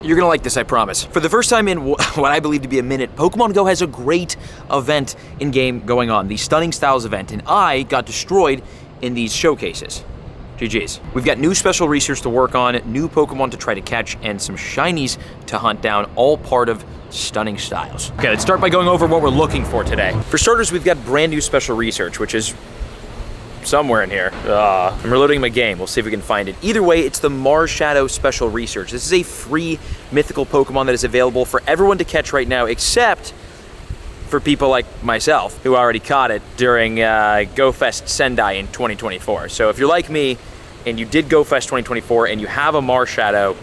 You're gonna like this, I promise. For the first time in what I believe to be a minute, Pokemon Go has a great event in-game going on, the Stunning Styles event, and I got destroyed in these showcases. GG's. We've got new special research to work on, new Pokemon to try to catch, and some shinies to hunt down, all part of Stunning Styles. Okay, let's start by going over what we're looking for today. For starters, we've got brand new special research, which is somewhere in here. I'm reloading my game. We'll see if we can find it. Either way, it's the Marshadow Special Research. This is a free mythical Pokemon that is available for everyone to catch right now, except for people like myself, who already caught it during Go Fest Sendai in 2024. So if you're like me, and you did Go Fest 2024, and you have a Marshadow,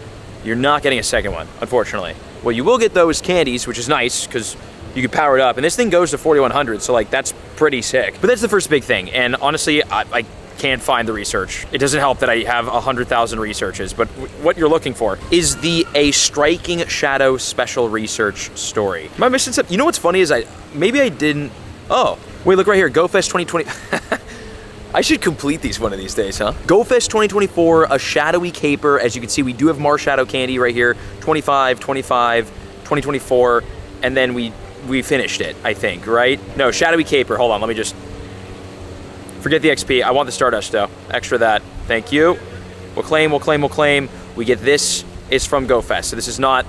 you're not getting a second one, unfortunately. What you will get, though, is candies, which is nice, because you can power it up, and this thing goes to 4100, so like that's pretty sick. But that's the first big thing, and honestly, I can't find the research. It doesn't help that I have 100,000 researches, but what you're looking for is a Striking Shadow Special Research story. Am I missing something? You know what's funny is maybe I didn't, oh, wait, look right here, Go Fest 2020. I should complete these one of these days, huh? Go Fest 2024, a shadowy caper. As you can see, we do have Marshadow candy right here, 25, 25, 2024, and then we finished it, I think, right? No, shadowy caper, hold on, let me just, forget the XP, I want the Stardust though, extra that, thank you. We'll claim, we'll claim, we'll claim. We get this, is from Go Fest, so this is not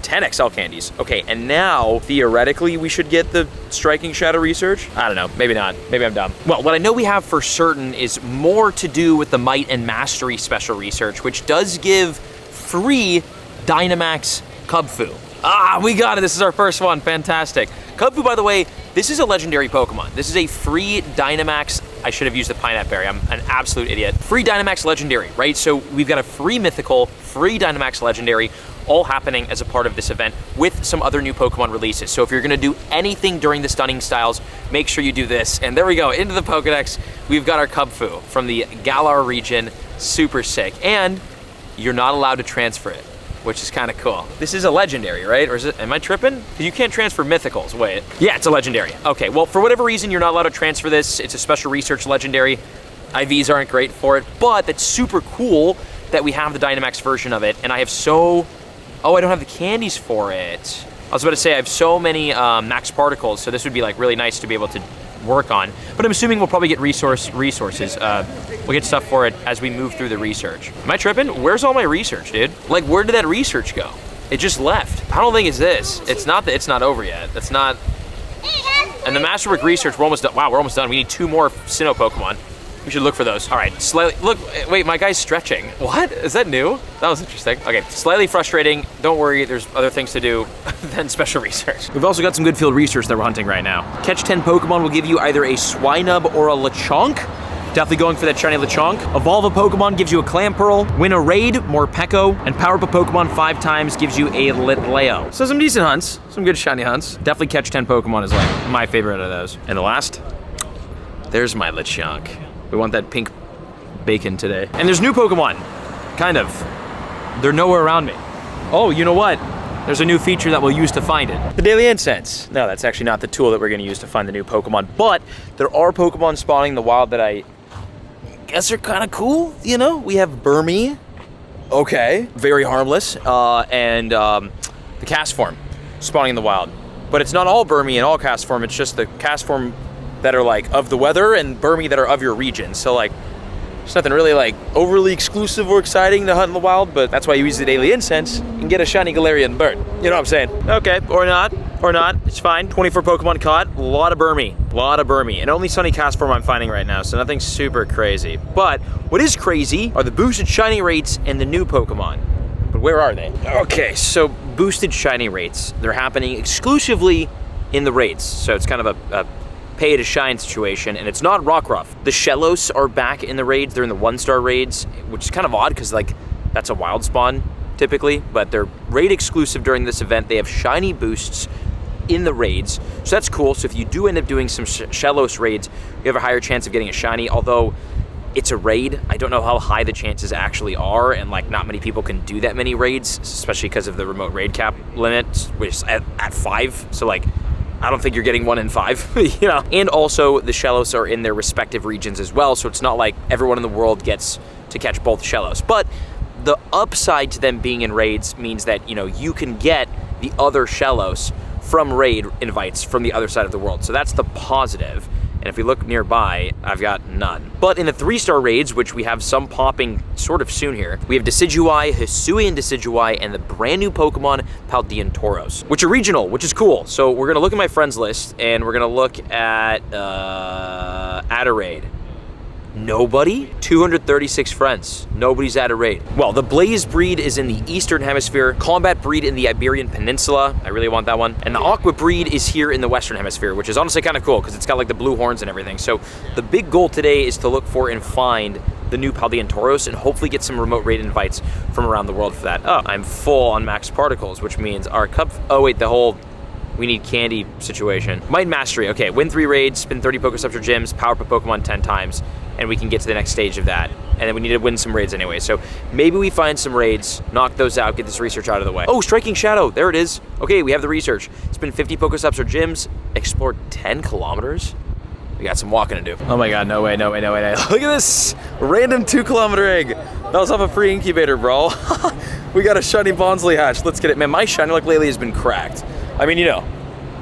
10 XL candies. Okay, and now, theoretically, we should get the Striking Shadow Research? I don't know, maybe not, maybe I'm dumb. Well, what I know we have for certain is more to do with the Might and Mastery Special Research, which does give free Dynamax Cubfu. Ah, we got it, this is our first one, fantastic. Cubfu, by the way, this is a legendary Pokemon. This is a free Dynamax, I should have used the Pineapple Berry, I'm an absolute idiot. Free Dynamax Legendary, right? So we've got a free Mythical, free Dynamax Legendary, all happening as a part of this event with some other new Pokemon releases. So if you're gonna do anything during the Stunning Styles, make sure you do this. And there we go, into the Pokedex, we've got our Cubfu from the Galar region, super sick. And you're not allowed to transfer it, which is kind of cool. This is a legendary, right? Or is it, am I tripping? Because you can't transfer mythicals, wait. Yeah, it's a legendary. Okay, well, for whatever reason, you're not allowed to transfer this. It's a special research legendary. IVs aren't great for it, but that's super cool that we have the Dynamax version of it. And I have oh, I don't have the candies for it. I was about to say, I have so many max particles, so this would be like really nice to be able to work on. But I'm assuming we'll probably get resources. We'll get stuff for it as we move through the research. Am I tripping? Where's all my research, dude? Like, where did that research go? It just left. I don't think it's this. It's not that it's not over yet. That's not. And the Masterwork research, we're almost done. Wow, we're almost done. We need 2 more Sinnoh Pokemon. We should look for those. All right, slightly, look, wait, my guy's stretching. What, is that new? That was interesting. Okay, slightly frustrating. Don't worry, there's other things to do than special research. We've also got some good field research that we're hunting right now. Catch 10 Pokemon will give you either a Swinub or a Lechonk. Definitely going for that shiny Lechonk. Evolve a Pokemon gives you a Clamperl. Win a raid, Morpeko. And power up a Pokemon 5 times gives you a Litleo. So some decent hunts, some good shiny hunts. Definitely catch 10 Pokemon is like my favorite of those. And the last, there's my Lechonk. We want that pink bacon today. And there's new Pokemon, kind of. They're nowhere around me. Oh, you know what? There's a new feature that we'll use to find it. The Daily Incense. No, that's actually not the tool that we're gonna use to find the new Pokemon, but there are Pokemon spawning in the wild that I guess are kind of cool, you know? We have Burmy, okay, very harmless, and the Cast Form spawning in the wild. But it's not all Burmy and all Cast Form, it's just the Cast Form that are like of the weather and Burmy that are of your region. So like, there's nothing really like overly exclusive or exciting to hunt in the wild, but that's why you use the Daily Incense and get a shiny Galarian bird. You know what I'm saying? Okay, or not, it's fine. 24 Pokemon caught, a lot of Burmy, and only Sunny Cast Form I'm finding right now, so nothing super crazy. But what is crazy are the boosted shiny rates and the new Pokemon. But where are they? Okay, so boosted shiny rates, they're happening exclusively in the raids. So it's kind of a pay to shine situation, and it's not Rockruff. The Shellos are back in the raids. They're in the 1-star raids, which is kind of odd because like that's a wild spawn typically, but they're raid exclusive during this event. They have shiny boosts in the raids, so that's cool. So if you do end up doing some Shellos raids, you have a higher chance of getting a shiny, although it's a raid. I don't know how high the chances actually are, and like not many people can do that many raids, especially because of the remote raid cap limit, which is at 5, so like I don't think you're getting 1 in 5, you know? And also the Shellos are in their respective regions as well, so it's not like everyone in the world gets to catch both Shellos. But the upside to them being in raids means that, you know, you can get the other Shellos from raid invites from the other side of the world. So that's the positive. And if we look nearby, I've got none. But in the 3-star raids, which we have some popping sort of soon here, we have Decidueye, Hisuian Decidueye, and the brand new Pokemon Paldean Tauros, which are regional, which is cool. So we're gonna look at my friends list, and we're gonna look at a raid. Nobody? 236 friends. Nobody's at a raid. Well, the Blaze breed is in the Eastern Hemisphere, Combat breed in the Iberian Peninsula. I really want that one. And the Aqua breed is here in the Western Hemisphere, which is honestly kind of cool because it's got like the blue horns and everything. So the big goal today is to look for and find the new Paldean Tauros and hopefully get some remote raid invites from around the world for that. Oh, I'm full on max particles, which means our cup, oh wait, the whole we need candy situation. Might Mastery, okay, win 3 raids, spin 30 Pokestops or gyms, power up a Pokemon 10 times, and we can get to the next stage of that. And then we need to win some raids anyway. So maybe we find some raids, knock those out, get this research out of the way. Oh, Striking Shadow, there it is. Okay, we have the research. Spin 50 Pokestops or gyms, explore 10 kilometers. We got some walking to do. Oh my God, no way, no way, no way. No. Look at this random 2-kilometer egg. That was off a free incubator, bro. We got a shiny Bonsly hatch. Let's get it. Man, my shiny luck lately has been cracked. I mean, you know,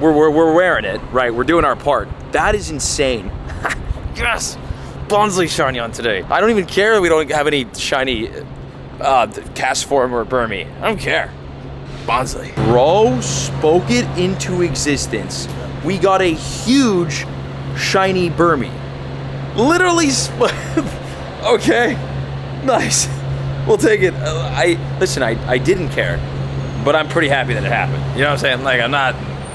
we're wearing it, right? We're doing our part. That is insane. Yes, Bonsly shiny on today. I don't even care that we don't have any shiny cast form or Burmy. I don't care. Bonsly. Bro, spoke it into existence. We got a huge shiny Burmy. Literally, okay, nice. We'll take it. Listen, I didn't care, but I'm pretty happy that it happened. You know what I'm saying? Like, I'm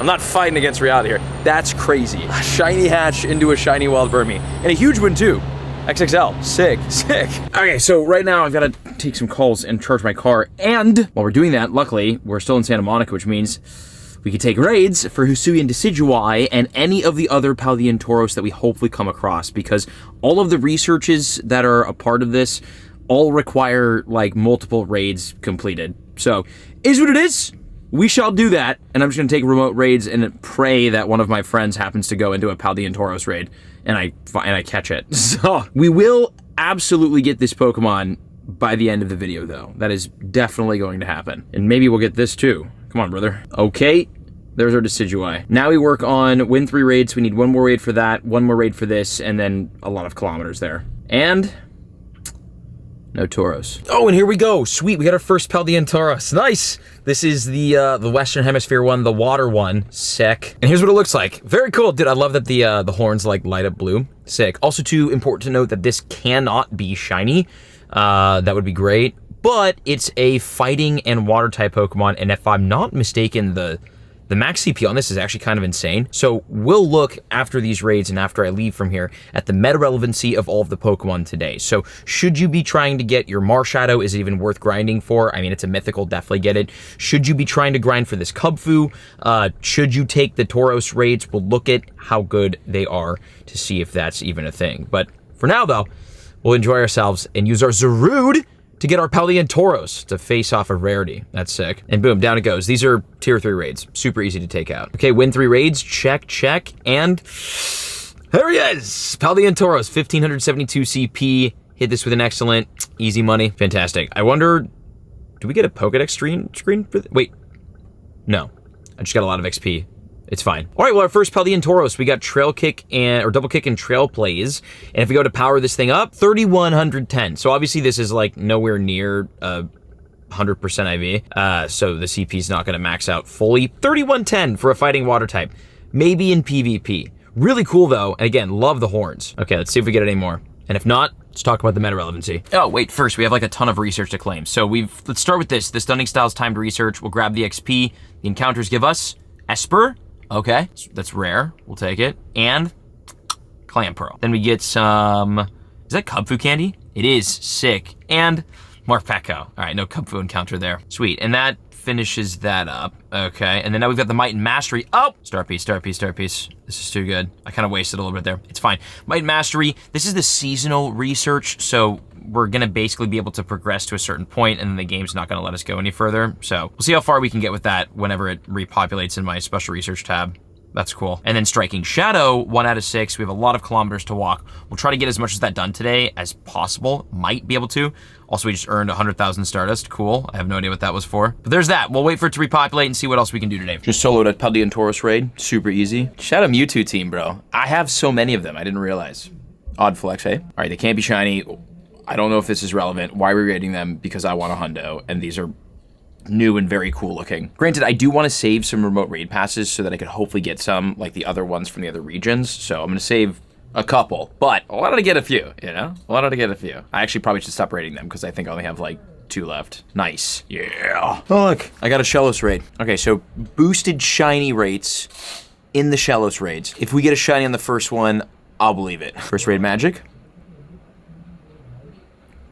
not fighting against reality here. That's crazy. A shiny hatch into a shiny wild Burmy. And a huge one too. XXL, sick, sick. Okay, so right now I've got to take some calls and charge my car. And while we're doing that, luckily, we're still in Santa Monica, which means we can take raids for Hisuian Decidueye and any of the other Paldean Tauros that we hopefully come across, because all of the researches that are a part of this all require like multiple raids completed. So, is what it is. We shall do that, and I'm just gonna take remote raids and pray that one of my friends happens to go into a Paldean Tauros raid and I catch it. So, we will absolutely get this Pokemon by the end of the video though. That is definitely going to happen. And maybe we'll get this too. Come on, brother. Okay, there's our Decidueye. Now we work on win 3 raids. We need 1 more raid for that, 1 more raid for this, and then a lot of kilometers there. And no Tauros. Oh, and here we go. Sweet, we got our first Paldean Tauros. Nice. This is the Western Hemisphere one, the water one. Sick. And here's what it looks like. Very cool. Dude, I love that the horns like light up blue. Sick. Also too important to note that this cannot be shiny. That would be great. But it's a fighting and water type Pokemon, and if I'm not mistaken, the max CP on this is actually kind of insane. So we'll look after these raids and after I leave from here at the meta relevancy of all of the Pokemon today. So should you be trying to get your Marshadow? Is it even worth grinding for? I mean, it's a mythical, definitely get it. Should you be trying to grind for this Kubfu? Should you take the Tauros raids? We'll look at how good they are to see if that's even a thing. But for now though, we'll enjoy ourselves and use our Zarude to get our Paldean Tauros to face off a rarity. That's sick. And boom, down it goes. These are tier 3 raids. Super easy to take out. Okay, win 3 raids. Check, check. And there he is. Paldean Tauros, 1572 CP. Hit this with an excellent. Easy money. Fantastic. I wonder, do we get a Pokedex screen for wait. No. I just got a lot of XP. It's fine. All right, well, our first Paldean Tauros, we got Trail Kick or Double Kick and Trail Plays. And if we go to power this thing up, 3110. So obviously this is like nowhere near 100% IV. So the CP is not going to max out fully. 3110 for a fighting water type. Maybe in PvP. Really cool though. And again, love the horns. Okay, let's see if we get any more. And if not, let's talk about the meta relevancy. Oh, wait, first, we have like a ton of research to claim. So let's start with this. The Stunning Styles timed research. We'll grab the XP. The encounters give us Esper. Okay, that's rare. We'll take it. And Clamperl. Then we get some, is that Kubfu candy? It is. Sick. And Marpeco. All right, no Kubfu encounter there. Sweet. And that finishes that up. Okay, and then now we've got the Might and Mastery. Oh, Star Piece, Star Piece, Star Piece. This is too good. I kind of wasted a little bit there. It's fine. Might and Mastery. This is the seasonal research, so we're gonna basically be able to progress to a certain point, and then the game's not gonna let us go any further. So we'll see how far we can get with that whenever it repopulates in my special research tab. That's cool. And then Striking Shadow, 1 out of 6. We have a lot of kilometers to walk. We'll try to get as much of that done today as possible. Might be able to. Also, we just earned 100,000 Stardust. Cool. I have no idea what that was for. But there's that. We'll wait for it to repopulate and see what else we can do today. Just soloed a Paldean Tauros raid. Super easy. Shout out Mewtwo team, bro. I have so many of them. I didn't realize. Odd flex, hey? All right, they can't be shiny. I don't know if this is relevant. Why are we rating them? Because I want a hundo, and these are new and very cool looking. Granted, I do want to save some remote raid passes so that I could hopefully get some like the other ones from the other regions. So I'm going to save a couple, but I wanted to get a few, you know? I wanted to get a few. I actually probably should stop rating them because I think I only have like 2 left. Nice. Yeah. Oh, look, I got a Shellos raid. Okay, so boosted shiny rates in the Shellos raids. If we get a shiny on the first one, I'll believe it. First raid magic.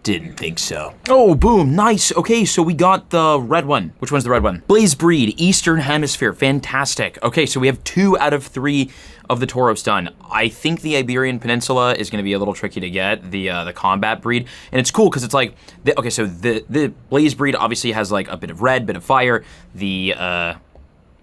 Didn't think so. Oh, boom, nice. Okay, so we got the red one. Which one's the red one? Blaze Breed, Eastern Hemisphere, fantastic. Okay, so we have 2 out of 3 of the Tauros done. I think the Iberian Peninsula is gonna be a little tricky to get, the combat breed. And it's cool, because it's like, okay, so the Blaze Breed obviously has like a bit of red, bit of fire. The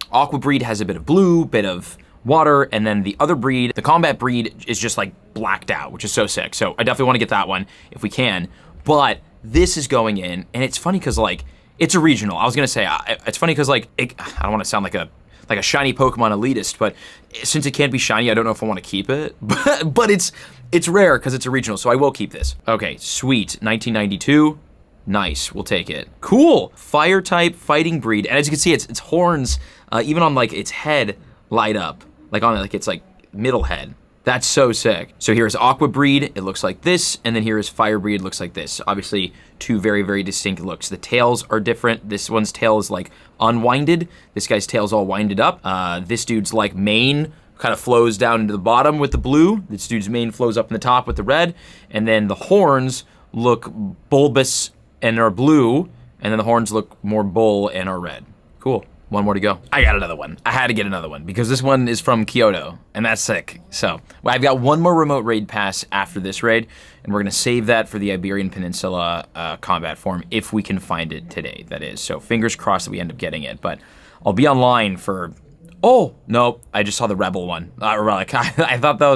Aqua Breed has a bit of blue, bit of water, and then the other breed, the combat breed, is just like blacked out, which is so sick. So I definitely want to get that one if we can. But this is going in, and it's funny because like it's a regional. I was gonna say it's funny because like I don't want to sound like a shiny Pokemon elitist, but since it can't be shiny, I don't know if I want to keep it. But it's rare because it's a regional, so I will keep this. Okay, sweet. 1992. Nice, we'll take it. Cool. Fire type fighting breed, and as you can see, its horns, even on like its head, light up. Like on like its like middle head. That's so sick. So here's Aqua Breed, it looks like this, and then here is Fire Breed, looks like this. Obviously, 2 very, very distinct looks. The tails are different. This one's tail is like unwinded. This guy's tail's all winded up. This dude's like mane kind of flows down into the bottom with the blue. This dude's mane flows up in the top with the red. And then the horns look bulbous and are blue, and then the horns look more bull and are red. Cool. 1 more to go. I got another one. I had to get another one because this one is from Kyoto, and that's sick. So I've got 1 more remote raid pass after this raid, and we're gonna save that for the Iberian Peninsula combat form if we can find it today, that is. So fingers crossed that we end up getting it, but I'll be online for, oh, no, I just saw the Rebel one. Relic. I thought that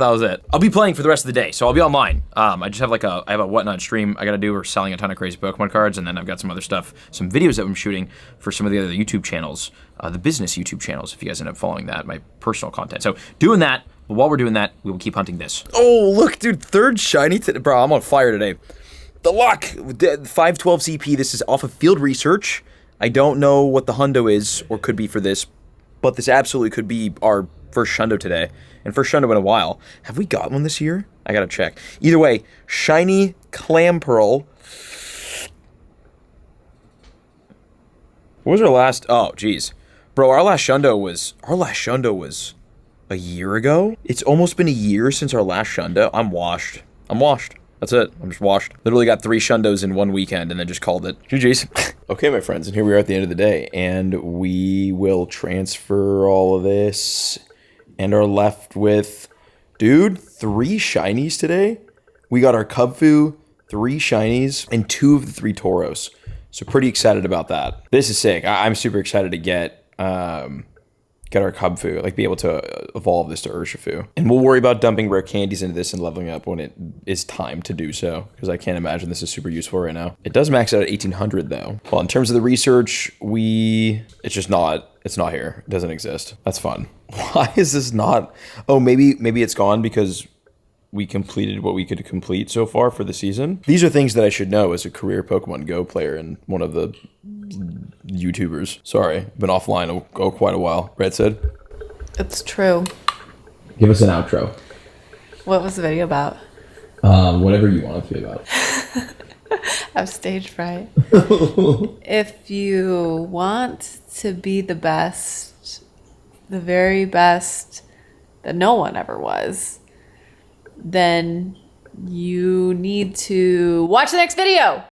was it. I'll be playing for the rest of the day, so I'll be online. I just have I have a whatnot stream I gotta do. We're selling a ton of crazy Pokemon cards, and then I've got some other stuff, some videos that I'm shooting for some of the other YouTube channels, the business YouTube channels, if you guys end up following that, my personal content. So doing that, but while we're doing that, we will keep hunting this. Oh, look, dude, 3rd shiny today. Bro, I'm on fire today. The luck, 512 CP, this is off of field research. I don't know what the hundo is, or could be for this, but this absolutely could be our first shundo today. And first shundo in a while. Have we got one this year? I gotta check. Either way, shiny Clamperl. What was our last? Oh, geez, bro, our last shundo was a year ago. It's almost been a year since our last shundo. I'm washed. That's it. I'm just washed. Literally got 3 shundos in 1 weekend and then just called it. GG's. Okay, my friends, and here we are at the end of the day, and we will transfer all of this. And are left with, dude, 3 shinies today. We got our Cubfu, 3 shinies, and 2 of the 3 Tauros. So pretty excited about that. This is sick. I'm super excited to get our Cubfu, like be able to evolve this to Urshifu. And we'll worry about dumping rare candies into this and leveling up when it is time to do so, because I can't imagine this is super useful right now. It does max out at 1800 though. Well, in terms of the research, it's not here. It doesn't exist. That's fun. Why is this not? Oh, maybe it's gone because we completed what we could complete so far for the season. These are things that I should know as a career Pokemon Go player and one of the YouTubers. Sorry, been offline quite a while. Red said? It's true. Give us an outro. What was the video about? Whatever you want it to be about. I have stage fright. If you want to be the best, the very best that no one ever was, then you need to watch the next video.